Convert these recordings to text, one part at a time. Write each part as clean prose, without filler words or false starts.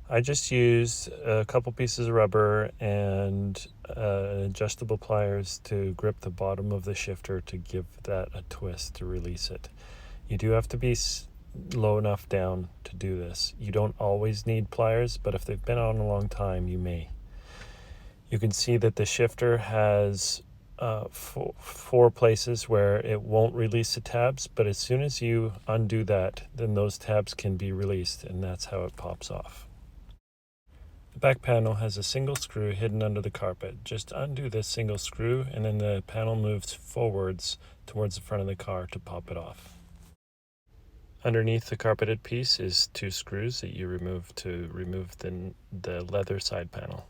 I just used a couple pieces of rubber and adjustable pliers to grip the bottom of the shifter to give that a twist to release it. You do have to be low enough down to do this. You don't always need pliers, but if they've been on a long time, you may. You can see that the shifter has four places where it won't release the tabs, but as soon as you undo that, then those tabs can be released, and that's how it pops off. The back panel has a single screw hidden under the carpet. Just undo this single screw and then the panel moves forwards towards the front of the car to pop it off. Underneath the carpeted piece is two screws that you remove to remove the leather side panel.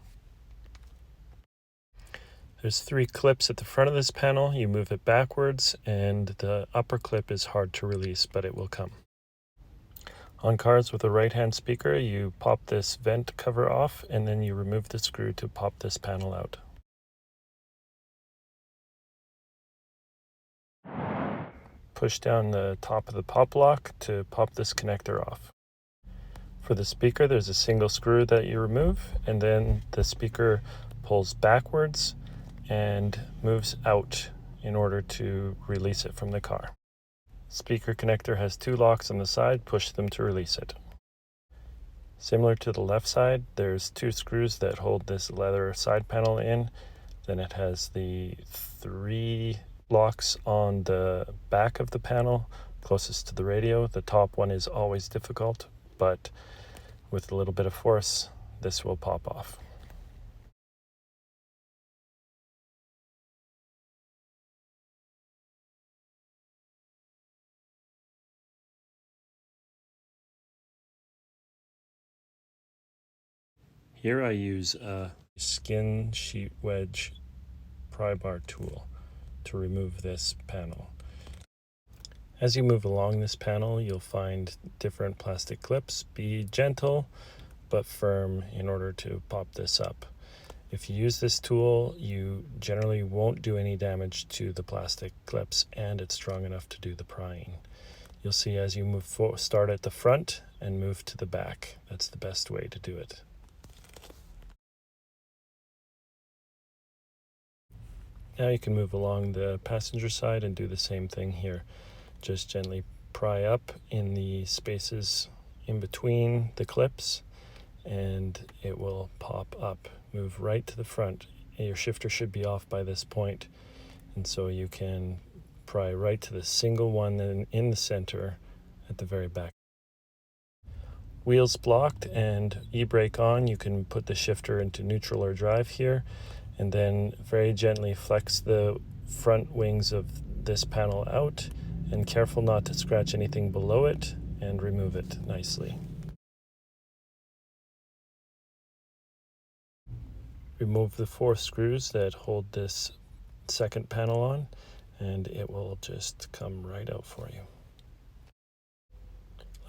There's three clips at the front of this panel. You move it backwards and the upper clip is hard to release, but it will come. On cars with a right-hand speaker, you pop this vent cover off and then you remove the screw to pop this panel out. Push down the top of the pop lock to pop this connector off. For the speaker, there's a single screw that you remove, and then the speaker pulls backwards and moves out in order to release it from the car. Speaker connector has two locks on the side, push them to release it. Similar to the left side, there's two screws that hold this leather side panel in. Then it has the three locks on the back of the panel closest to the radio. The top one is always difficult, but with a little bit of force, this will pop off. Here I use a skin sheet wedge pry bar tool to remove this panel. As you move along this panel, you'll find different plastic clips. Be gentle but firm in order to pop this up. If you use this tool, you generally won't do any damage to the plastic clips, and it's strong enough to do the prying. You'll see as you move forward, start at the front and move to the back. That's the best way to do it. Now you can move along the passenger side and do the same thing here. Just gently pry up in the spaces in between the clips and it will pop up. Move right to the front. Your shifter should be off by this point, and so you can pry right to the single one in the center at the very back. Wheels blocked and e-brake on, you can put the shifter into neutral or drive here, and then very gently flex the front wings of this panel out, and careful not to scratch anything below it, and remove it nicely. Remove the four screws that hold this second panel on, and it will just come right out for you.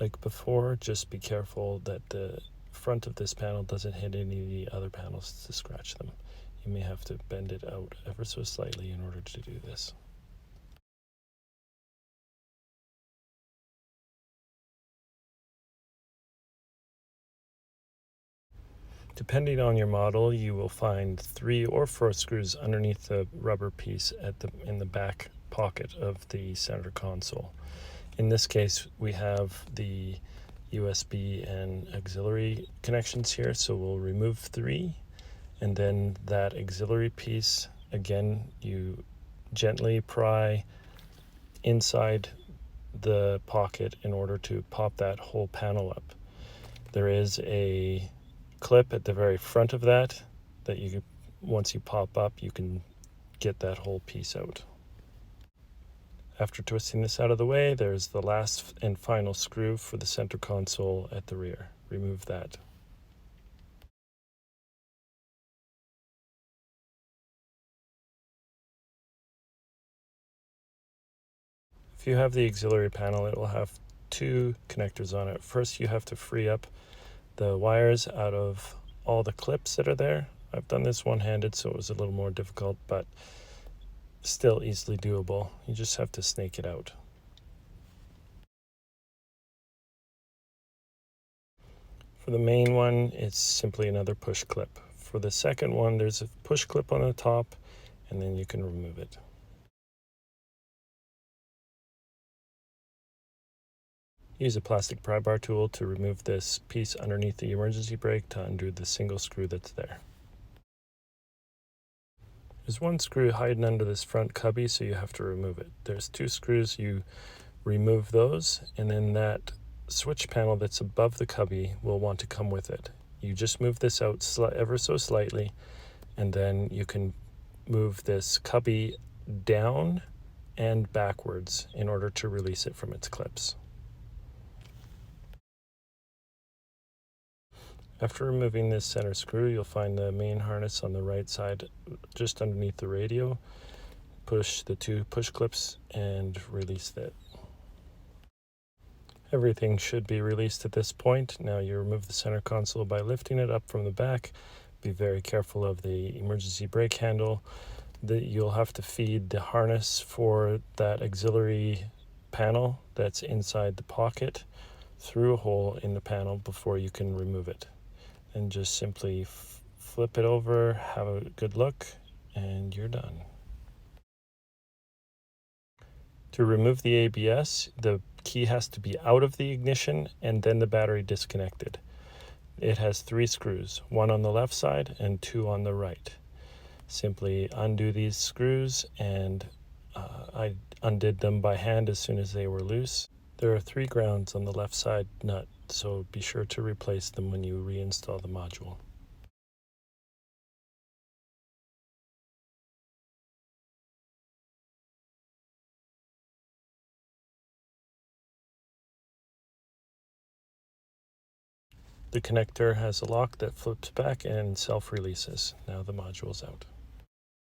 Like before, just be careful that the front of this panel doesn't hit any of the other panels to scratch them. You may have to bend it out ever so slightly in order to do this. Depending on your model, you will find 3 or 4 screws underneath the rubber piece in the back pocket of the center console. In this case, we have the USB and auxiliary connections here, so we'll remove 3, and then that auxiliary piece, again, you gently pry inside the pocket in order to pop that whole panel up. There is a clip at the very front of that you, once you pop up, you can get that whole piece out. After twisting this out of the way, there's the last and final screw for the center console at the rear. Remove that. If you have the auxiliary panel, it will have 2 connectors on it. First, you have to free up the wires out of all the clips that are there. I've done this one-handed, so it was a little more difficult, but still easily doable. You just have to snake it out. For For the main one, it's simply another push clip. For the second one, there's a push clip on the top, and then you can remove it. Use a plastic pry bar tool to remove this piece underneath the emergency brake to undo the single screw that's there. There's one screw hiding under this front cubby, so you have to remove it. There's two screws, you remove those, and then that switch panel that's above the cubby will want to come with it. You just move this out ever so slightly, and then you can move this cubby down and backwards in order to release it from its clips. After removing this center screw, you'll find the main harness on the right side just underneath the radio. Push the two push clips and release it. Everything should be released at this point. Now you remove the center console by lifting it up from the back. Be very careful of the emergency brake handle. You'll have to feed the harness for that auxiliary panel that's inside the pocket through a hole in the panel before you can remove it. And just simply flip it over, have a good look, and you're done. To remove the ABS, the key has to be out of the ignition and then the battery disconnected. It has 3 screws, one on the left side and 2 on the right. Simply undo these screws, and I undid them by hand as soon as they were loose. There are 3 grounds on the left side nut, so be sure to replace them when you reinstall the module. The connector has a lock that flips back and self-releases. Now the module's out.